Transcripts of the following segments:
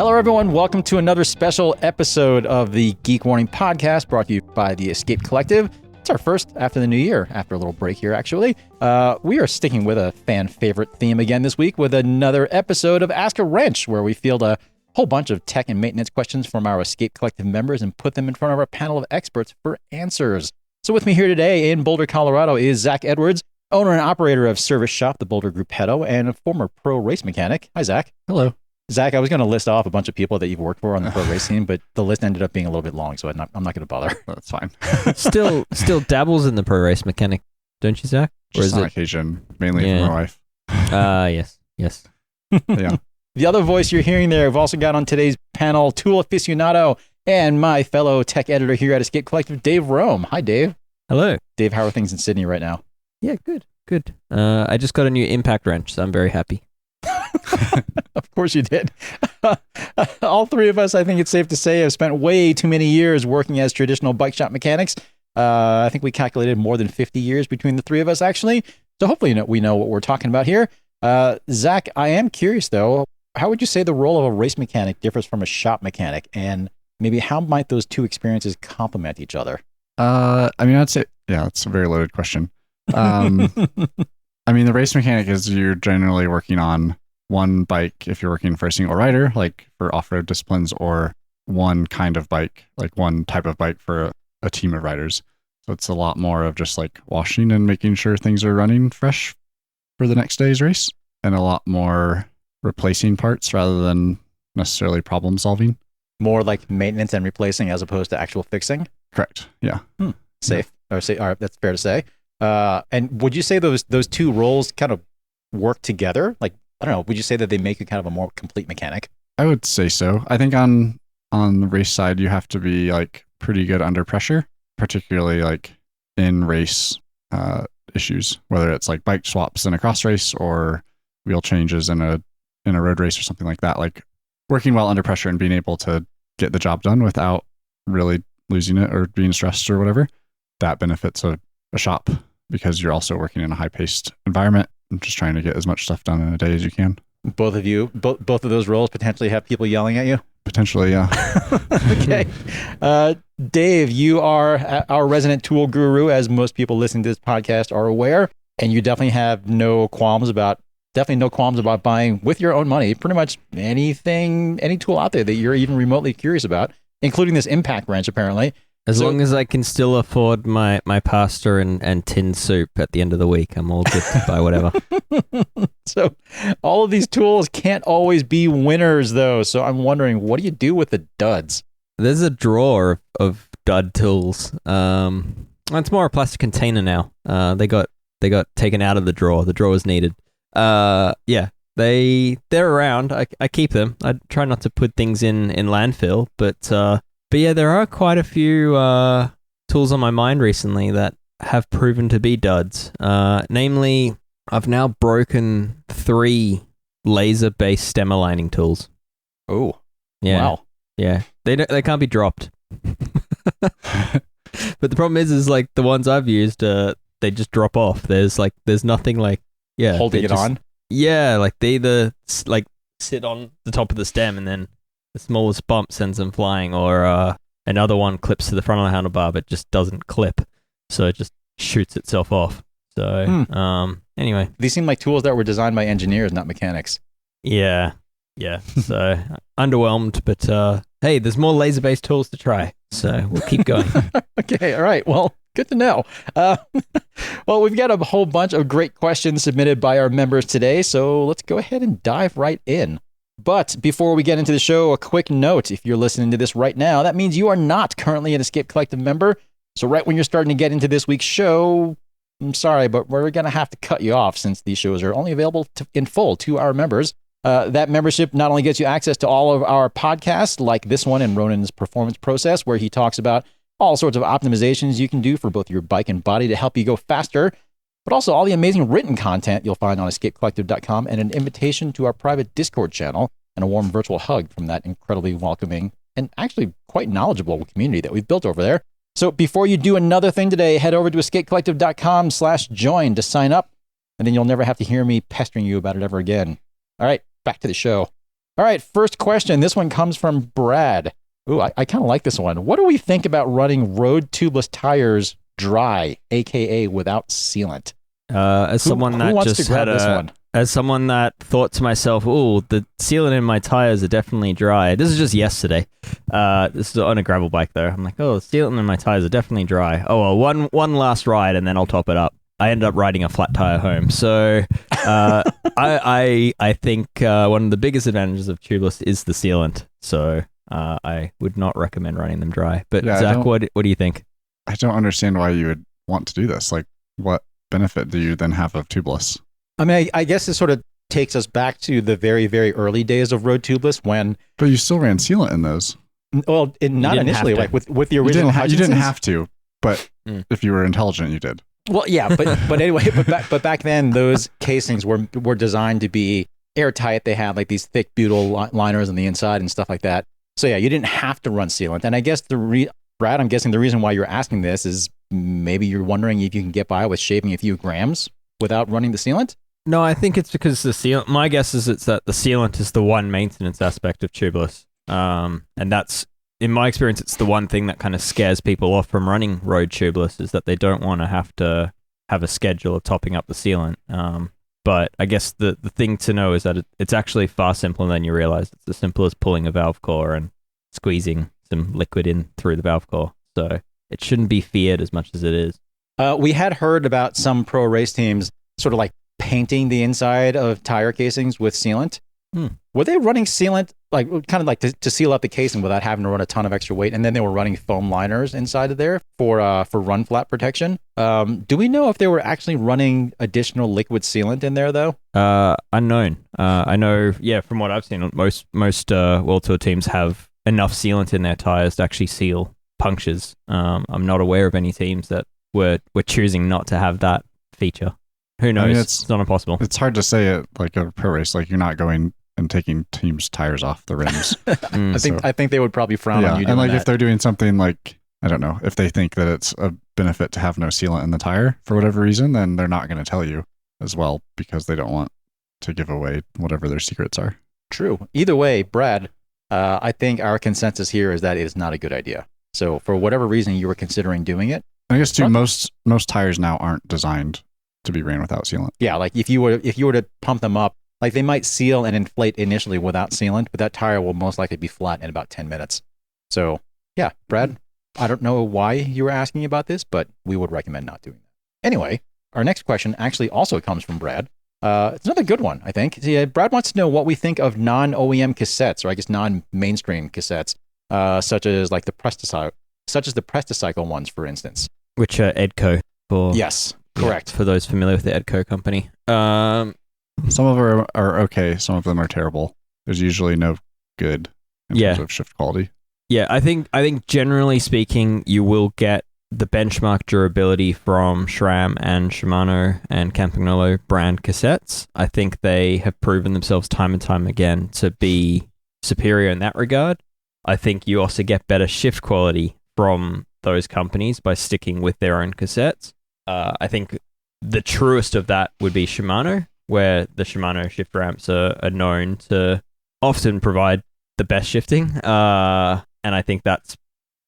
Hello, everyone. Welcome to another special episode of the Geek Warning podcast brought to you by the Escape Collective. It's our first after the new year, after a little break here, actually. We are sticking with a fan favorite theme again this week with another episode of Ask a Wrench, where we field a whole bunch of tech and maintenance questions from our Escape Collective members and put them in front of our panel of experts for answers. So with me here today in Boulder, Colorado is Zach Edwards, owner and operator of service shop, the Boulder Gruppetto, and a former pro race mechanic. Hi, Zach. Hello. Zach, I was going to list off a bunch of people that you've worked for on the pro race team, but the list ended up being a little bit long, so I'm not going to bother. That's fine. Still dabbles in the pro race mechanic, don't you, Zach? Or Just is on it occasion, mainly for my wife. Yes. Yeah. The other voice you're hearing there, we've also got on today's panel, tool aficionado and my fellow tech editor here at Escape Collective, Dave Rome. Hi, Dave. Hello. Dave, how are things in Sydney right now? Yeah, good. I just got a new impact wrench, so I'm very happy. Of course you did. All three of us, I think it's safe to say, have spent way too many years working as traditional bike shop mechanics. I think we calculated more than 50 years between the three of us, actually. So hopefully we know what we're talking about here. Zach, I am curious, though, how would you say the role of a race mechanic differs from a shop mechanic? And maybe how might those two experiences complement each other? I'd say, yeah, it's a very loaded question. The race mechanic is you're generally working on one bike if you're working for a single rider, like for off-road disciplines, or one kind of bike, like one type of bike for a team of riders. So it's a lot more of just like washing and making sure things are running fresh for the next day's race, and a lot more replacing parts rather than necessarily problem solving. More like maintenance and replacing as opposed to actual fixing? Correct. Yeah. Safe. Or say, all right, that's fair to say. And would you say those two roles kind of work together? Like, I don't know, would you say that they make you kind of a more complete mechanic? I would say so. I think on the race side, you have to be like pretty good under pressure, particularly like in race issues, whether it's like bike swaps in a cross race or wheel changes in a road race or something like that. Like working well under pressure and being able to get the job done without really losing it or being stressed or whatever, that benefits a shop because you're also working in a high-paced environment and just trying to get as much stuff done in a day as you can. Both of you, both of those roles potentially have people yelling at you? Potentially, yeah. Okay. Dave, you are our resident tool guru, as most people listening to this podcast are aware, and you definitely have no qualms about buying with your own money pretty much any tool out there that you're even remotely curious about, including this impact wrench, apparently. As long as I can still afford my pasta and tin soup at the end of the week, I'm all good to buy whatever. So all of these tools can't always be winners, though. So I'm wondering, what do you do with the duds? There's a drawer of dud tools. It's more a plastic container now. They got taken out of the drawer. The drawer was needed. Yeah, they're around. I keep them. I try not to put things in landfill, but yeah, there are quite a few tools on my mind recently that have proven to be duds. Namely, I've now broken 3 laser-based stem aligning tools. Oh, yeah. Wow. Yeah, they can't be dropped. But the problem is like the ones I've used, they just drop off. There's nothing like holding it on. Yeah, like they either like sit on the top of the stem and then the smallest bump sends them flying, or another one clips to the front of the handlebar but just doesn't clip, so it just shoots itself off. So anyway, these seem like tools that were designed by engineers, not mechanics. Yeah. So underwhelmed, but hey, there's more laser-based tools to try, so we'll keep going. Okay, all right. Well, good to know. Well, we've got a whole bunch of great questions submitted by our members today, so let's go ahead and dive right in. But before we get into the show, a quick note. If you're listening to this right now, that means you are not currently an Escape Collective member. So right when you're starting to get into this week's show, I'm sorry, but we're going to have to cut you off since these shows are only available in full to our members. That membership not only gets you access to all of our podcasts, like this one and Ronan's Performance Process, where he talks about all sorts of optimizations you can do for both your bike and body to help you go faster, but also all the amazing written content you'll find on escapecollective.com, and an invitation to our private Discord channel and a warm virtual hug from that incredibly welcoming and actually quite knowledgeable community that we've built over there. So before you do another thing today, head over to escapecollective.com/join to sign up, and then you'll never have to hear me pestering you about it ever again. All right, back to the show. All right, first question. This one comes from Brad. Ooh, I kind of like this one. What do we think about running road tubeless tires dry, aka without sealant? As someone who that wants just to grab had this one? as someone that thought to myself, "Oh, the sealant in my tires are definitely dry." This is just yesterday. This is on a gravel bike though. I'm like, "Oh, the sealant in my tires are definitely dry." Oh well, one last ride and then I'll top it up. I ended up riding a flat tire home. So I think one of the biggest advantages of tubeless is the sealant. So I would not recommend running them dry. But Yeah, Zach, what do you think? I don't understand why you would want to do this. Like, what benefit do you then have of tubeless? I mean, I guess this sort of takes us back to the very, very early days of road tubeless when, But you still ran sealant in those. well, not didn't initially, have to. like with the You original didn't Hutchinsons. have to, but if you were intelligent, you did. Well, yeah, but anyway, but back then those casings were designed to be airtight. They had like these thick butyl liners on the inside and stuff like that. So yeah, you didn't have to run sealant. And I guess Brad, I'm guessing the reason why you're asking this is maybe you're wondering if you can get by with shaving a few grams without running the sealant. No, I think it's because the sealant. My guess is it's that the sealant is the one maintenance aspect of tubeless, and that's, in my experience, it's the one thing that kind of scares people off from running road tubeless, is that they don't want to have a schedule of topping up the sealant. But I guess the thing to know is that it's actually far simpler than you realize. It's as simple as pulling a valve core and squeezing some liquid in through the valve core. So it shouldn't be feared as much as it is. We had heard about some pro race teams sort of like painting the inside of tire casings with sealant. Were they running sealant, like kind of like to seal up the casing without having to run a ton of extra weight? And then they were running foam liners inside of there for run flat protection. Do we know if they were actually running additional liquid sealant in there though? Unknown. I know, yeah, from what I've seen, most World Tour teams have enough sealant in their tires to actually seal punctures. I'm not aware of any teams that were choosing not to have that feature. Who knows? I mean, it's not impossible. It's hard to say it like a pro race. Like, you're not going and taking teams' tires off the rims. I think they would probably frown on you doing and like that. if they're doing something like, I don't know, if they think that it's a benefit to have no sealant in the tire for whatever reason, then they're not going to tell you as well, because they don't want to give away whatever their secrets are. True. Either way, Brad, I think our consensus here is that it is not a good idea. So for whatever reason you were considering doing it, I guess too, most tires now aren't designed to be ran without sealant. yeah, like if you were to pump them up, like they might seal and inflate initially without sealant, but that tire will most likely be flat in about 10 minutes. So yeah, Brad, I don't know why you were asking about this, but we would recommend not doing that. Anyway, our next question actually also comes from Brad. It's another good one, I think. See, Brad wants to know what we think of non-OEM cassettes, or I guess non-mainstream cassettes, such as the Presticycle ones, for instance. Which are Edco for Yes, correct. for those familiar with the Edco company. Some of them are okay. Some of them are terrible. There's usually no good in terms of shift quality. Yeah, I think generally speaking, you will get the benchmark durability from SRAM and Shimano and Campagnolo brand cassettes. I think they have proven themselves time and time again to be superior in that regard. I think you also get better shift quality from those companies by sticking with their own cassettes. I think the truest of that would be Shimano, where the Shimano shift ramps are known to often provide the best shifting. And I think that's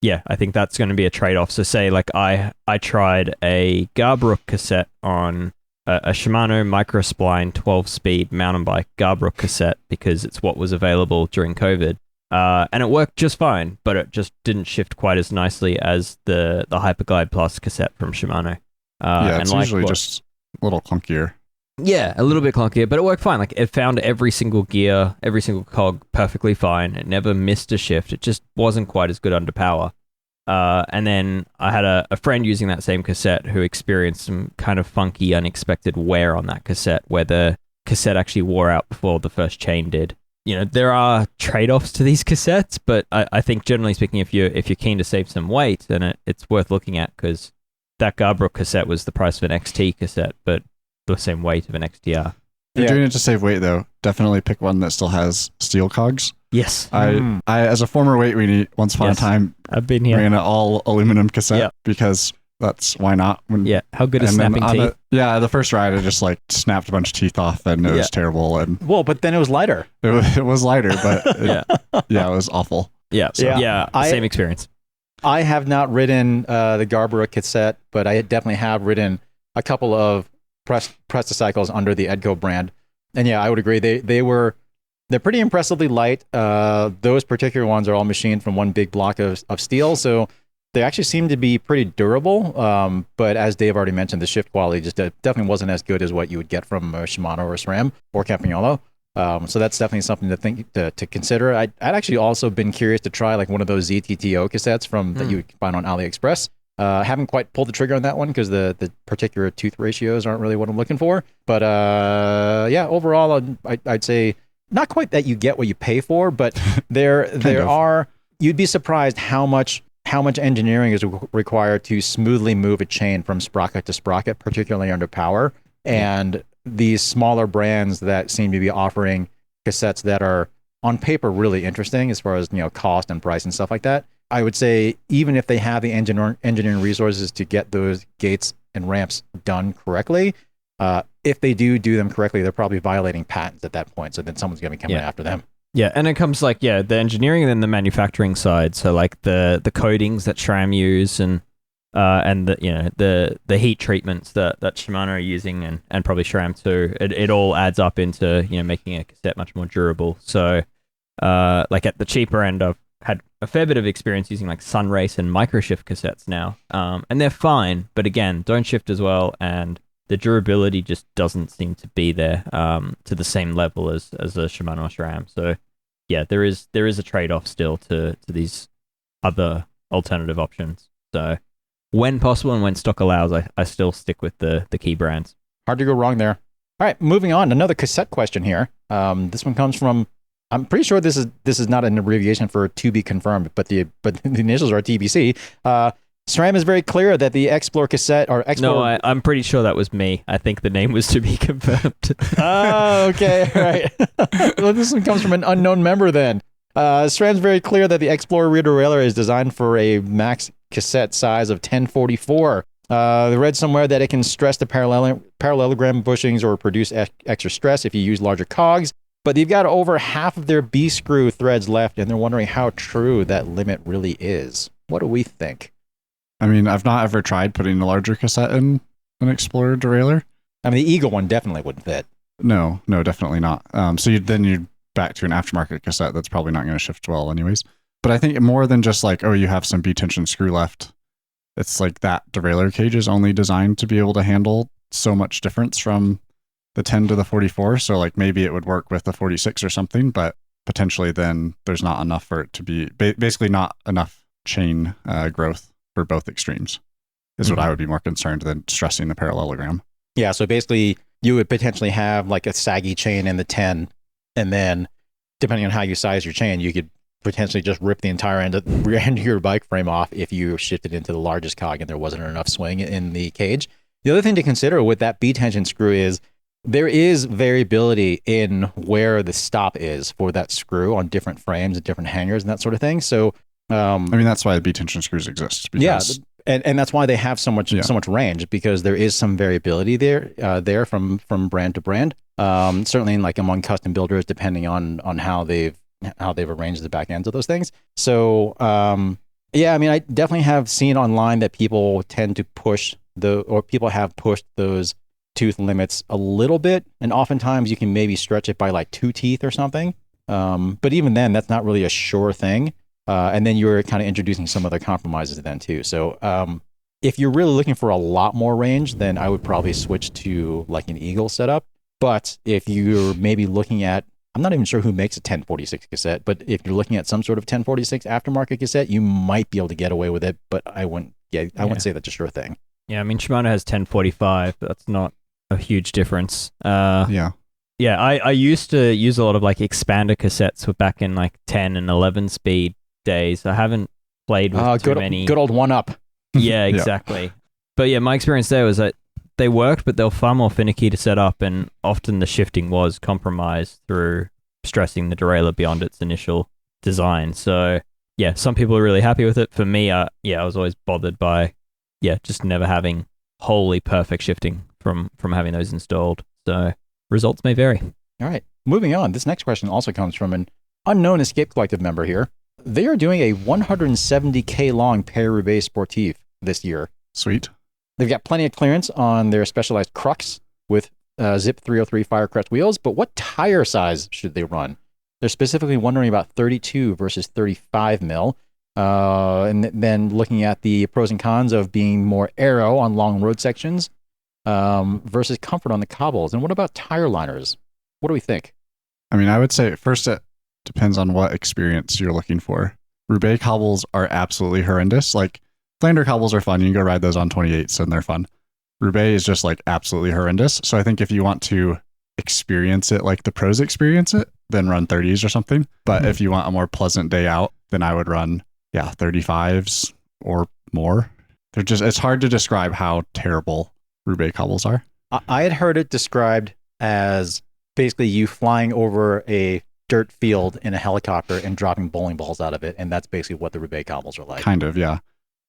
going to be a trade-off. So say I tried a Garbrook cassette on a Shimano microspline 12-speed mountain bike Garbrook cassette, because it's what was available during COVID. And it worked just fine, but it just didn't shift quite as nicely as the Hyperglide Plus cassette from Shimano. It's usually just a little clunkier. Yeah, a little bit clunkier, but it worked fine. It found every single gear, every single cog perfectly fine. It never missed a shift. It just wasn't quite as good under power. And then I had a friend using that same cassette who experienced some kind of funky, unexpected wear on that cassette, where the cassette actually wore out before the first chain did. You know, there are trade-offs to these cassettes, but I think generally speaking, if you're keen to save some weight, then it's worth looking at, because that Garbrook cassette was the price of an XT cassette, but the same weight of an XTR. If you're doing it to save weight, though, definitely pick one that still has steel cogs. Yes. I as a former weight weenie, once upon a time, I've been here. ran an all aluminum cassette because that's why not. Yeah, how good is and then snapping on teeth? the first ride, I just like snapped a bunch of teeth off, and it was terrible. And Well, but then it was lighter. it was lighter, but it was awful. Yeah, same experience. I have not ridden the Garbera cassette, but I definitely have ridden a couple of Presticycles under the Edco brand. And yeah, I would agree. They're pretty impressively light. Those particular ones are all machined from one big block of steel, so they actually seem to be pretty durable. But as Dave already mentioned, the shift quality just definitely wasn't as good as what you would get from a Shimano or a SRAM or Campagnolo. So that's definitely something to consider. I'd actually also been curious to try like one of those ZTTO cassettes that you can find on AliExpress. Haven't quite pulled the trigger on that one because the particular tooth ratios aren't really what I'm looking for. But yeah, overall, I'd say not quite that you get what you pay for, but you'd be surprised how much engineering is required to smoothly move a chain from sprocket to sprocket, particularly under power. And these smaller brands that seem to be offering cassettes that are on paper really interesting as far as cost and price and stuff like that. I would say even if they have the engineering resources to get those gates and ramps done correctly, if they do them correctly, they're probably violating patents at that point. So then someone's going to be coming after them. Yeah, and it comes like the engineering and then the manufacturing side. So like the coatings that SRAM use and the heat treatments that Shimano are using and probably SRAM too. It all adds up into making a cassette much more durable. So like at the cheaper end, I've had a fair bit of experience using like Sunrace and microshift cassettes now, and they're fine. But again, don't shift as well, and the durability just doesn't seem to be there to the same level as a Shimano SRAM. So yeah, there is a trade-off still to these other alternative options. So when possible and when stock allows, I still stick with the key brands. Hard to go wrong there. All right, moving on. Another cassette question here. This one comes from, I'm pretty sure this is not an abbreviation for to be confirmed, but the initials are TBC. SRAM is very clear that the Explore cassette or Explore. No, I'm pretty sure that was me. I think the name was to be confirmed. Oh, okay, all right. Well, this one comes from an unknown member then. SRAM's very clear that the Explorer rear derailleur is designed for a max cassette size of 1044. I read somewhere that it can stress the parallelogram bushings or produce extra stress if you use larger cogs, but they've got over half of their B-screw threads left, and they're wondering how true that limit really is. What do we think? I mean, I've not ever tried putting a larger cassette in an Explorer derailleur. I mean, the Eagle one definitely wouldn't fit. No, definitely not. So you'd back to an aftermarket cassette that's probably not going to shift well anyways. But I think more than just like, you have some B-tension screw left, it's like that derailleur cage is only designed to be able to handle so much difference from the 10 to the 44. So like maybe it would work with the 46 or something, but potentially then there's not enough for it to be, basically not enough chain growth for both extremes is what I would be more concerned than stressing the parallelogram. Yeah, so basically you would potentially have like a saggy chain in the 10, and then depending on how you size your chain, you could potentially just rip the entire rear end of your bike frame off if you shifted into the largest cog and there wasn't enough swing in the cage. The other thing to consider with that B-tension screw is there is variability in where the stop is for that screw on different frames and different hangers and that sort of thing. So, I mean, that's why B-tension screws exist. Because and that's why they have so much range, because there is some variability there from brand to brand. Certainly, like among custom builders, depending on how they've arranged the back ends of those things. So, I mean, I definitely have seen online that people tend to people have pushed those tooth limits a little bit, and oftentimes you can maybe stretch it by like 2 teeth or something. But even then, that's not really a sure thing. And then you're kind of introducing some other compromises then too. So if you're really looking for a lot more range, then I would probably switch to like an Eagle setup. But if you're maybe looking at, I'm not even sure who makes a 1046 cassette, but if you're looking at some sort of 1046 aftermarket cassette, you might be able to get away with it. But I wouldn't say that's a sure thing. Yeah, I mean, Shimano has 1045. That's not a huge difference. Yeah, I used to use a lot of like expander cassettes back in like 10 and 11 speed days. I haven't played with too many. Good old 1-up. Yeah, exactly. But yeah, my experience there was that they worked, but they were far more finicky to set up, and often the shifting was compromised through stressing the derailleur beyond its initial design. So yeah, some people are really happy with it. For me, I was always bothered by, just never having wholly perfect shifting from having those installed. So results may vary. All right. Moving on. This next question also comes from an unknown Escape Collective member here. They are doing a 170K long Paris-Roubaix sportive this year. Sweet. They've got plenty of clearance on their specialized Crux with Zip 303 Firecrest wheels, but what tire size should they run? They're specifically wondering about 32 versus 35 mil. And then looking at the pros and cons of being more aero on long road sections versus comfort on the cobbles. And what about tire liners? What do we think? I mean, I would say first it depends on what experience you're looking for. Roubaix cobbles are absolutely horrendous. Like Flanders cobbles are fun. You can go ride those on 28s and they're fun. Roubaix is just like absolutely horrendous. So I think if you want to experience it like the pros experience it, then run 30s or something. But if you want a more pleasant day out, then I would run 35s or more. It's hard to describe how terrible Roubaix cobbles are. I had heard it described as basically you flying over a dirt field in a helicopter and dropping bowling balls out of it. And that's basically what the Roubaix cobbles are like. Kind of, yeah.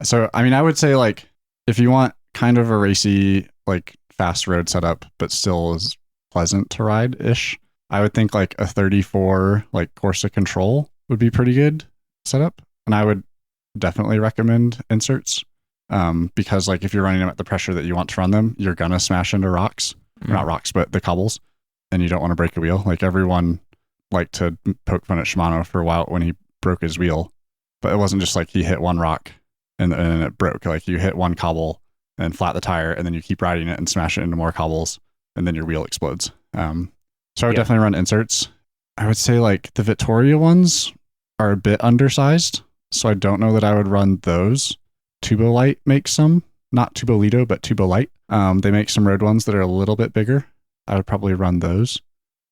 So, I mean, I would say like, if you want kind of a racy, like fast road setup, but still is pleasant to ride-ish, I would think like a 34, like Corsa Control would be pretty good setup. And I would definitely recommend inserts because like if you're running them at the pressure that you want to run them, you're going to smash into rocks, not rocks, but the cobbles. And you don't want to break a wheel. Like everyone liked to poke fun at Shimano for a while when he broke his wheel, but it wasn't just like he hit one rock and it broke. Like you hit one cobble and flat the tire and then you keep riding it and smash it into more cobbles and then your wheel explodes. So I would definitely run inserts. I would say like the Vittoria ones are a bit undersized. So I don't know that I would run those. Tubolite makes some, not Tubolito, but Tubolite. They make some road ones that are a little bit bigger. I would probably run those.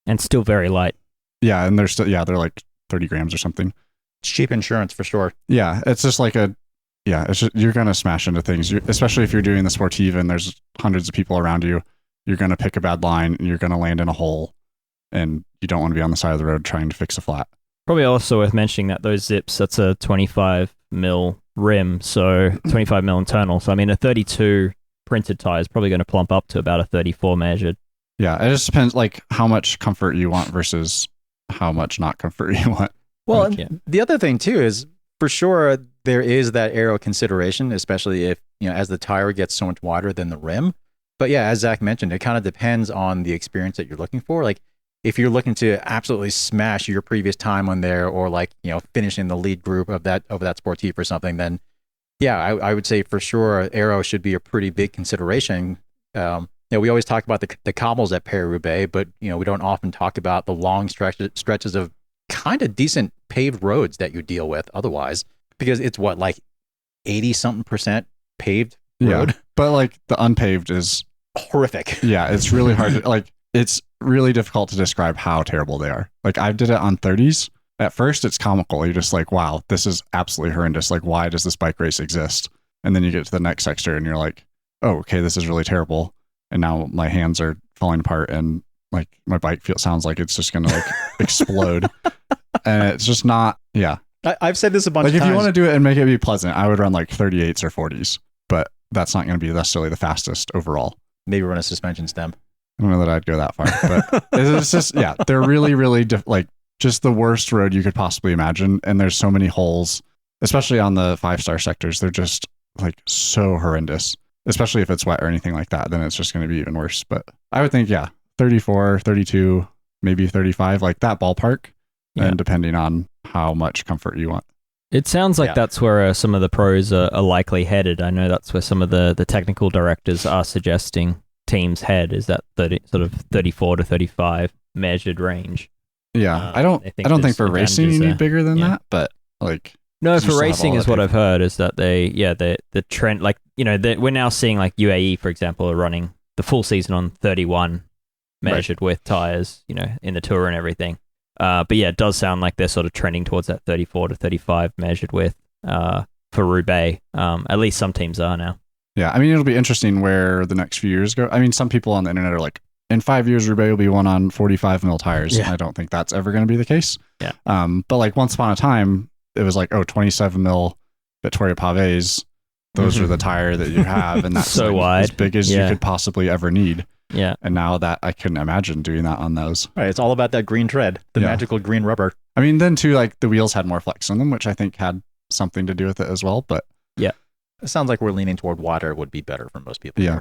And still very light. Yeah, and they're still, they're like 30 grams or something. It's cheap insurance for sure. Yeah, it's just like it's just, you're going to smash into things, especially if you're doing the sportive and there's hundreds of people around you. You're going to pick a bad line and you're going to land in a hole and you don't want to be on the side of the road trying to fix a flat. Probably also worth mentioning that those zips, that's a 25 mil rim, so 25 mil internal. So I mean, a 32 printed tire is probably going to plump up to about a 34 measured. Yeah, it just depends like how much comfort you want versus how much not comfort you want. Well, the other thing too is for sure there is that aero consideration, especially if, as the tire gets so much wider than the rim. But yeah, as Zach mentioned, it kind of depends on the experience that you're looking for. Like if you're looking to absolutely smash your previous time on there or like, finish in the lead group of that sportive or something, then yeah, I would say for sure aero should be a pretty big consideration. We always talk about the cobbles at Paris-Roubaix, but we don't often talk about the long stretches of kind of decent paved roads that you deal with otherwise, because it's what, like 80-something% paved road. Yeah, but like the unpaved is horrific. Yeah, it's really hard to like. It's really difficult to describe how terrible they are. Like I did it on 30s. At first, it's comical. You're just like, wow, this is absolutely horrendous. Like, why does this bike race exist? And then you get to the next sector and you're like, oh, okay, this is really terrible. And now my hands are falling apart and like my bike sounds like it's just going to like explode. And it's just not, yeah. I've said this a bunch of times. Like if you want to do it and make it be pleasant, I would run like 38s or 40s, but that's not going to be necessarily the fastest overall. Maybe run a suspension stem. I don't know that I'd go that far, but it's just, they're really, really like just the worst road you could possibly imagine. And there's so many holes, especially on the 5-star sectors. They're just like so horrendous, especially if it's wet or anything like that, then it's just going to be even worse. But I would think, 34, 32, maybe 35, like that ballpark. Yeah. And depending on how much comfort you want. It sounds like that's where some of the pros are likely headed. I know that's where some of the technical directors are suggesting teams head, is that 34 to 35 measured range. Yeah, I don't think for racing you need bigger than that, but like no, for racing is what I've heard is that the trend, like we're now seeing like UAE for example are running the full season on 31 measured width tires, in the tour and everything. But yeah, it does sound like they're sort of trending towards that 34 to 35 measured width for Roubaix. At least some teams are now. Yeah, I mean, it'll be interesting where the next few years go. I mean, some people on the internet are like, in 5 years, Roubaix will be one on 45 mil tires. Yeah. I don't think that's ever going to be the case. Yeah. But like once upon a time, it was like, 27 mil Vittoria Pavés those are the tire that you have, and that's So like wide. as big as you Yeah. could possibly ever need. Yeah. And now that I couldn't imagine doing that on those. Right, it's all about that green tread, the Yeah. magical green rubber. I mean, then too, like the wheels had more flex on them, which I think had something to do with it as well. But It sounds like we're leaning toward water would be better for most people. yeah,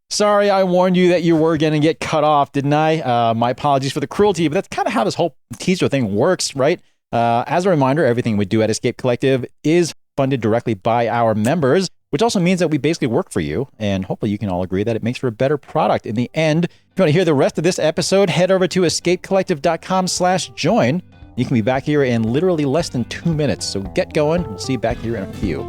Sorry, I warned you that you were going to get cut off, didn't I? My apologies for the cruelty, but that's kind of how this whole teaser thing works, right? As a reminder, everything we do at Escape Collective is funded directly by our members, which also means that we basically work for you. And hopefully you can all agree that it makes for a better product in the end. If you want to hear the rest of this episode, head over to escapecollective.com/join. You can be back here in literally less than 2 minutes. So get going. We'll see you back here in a few.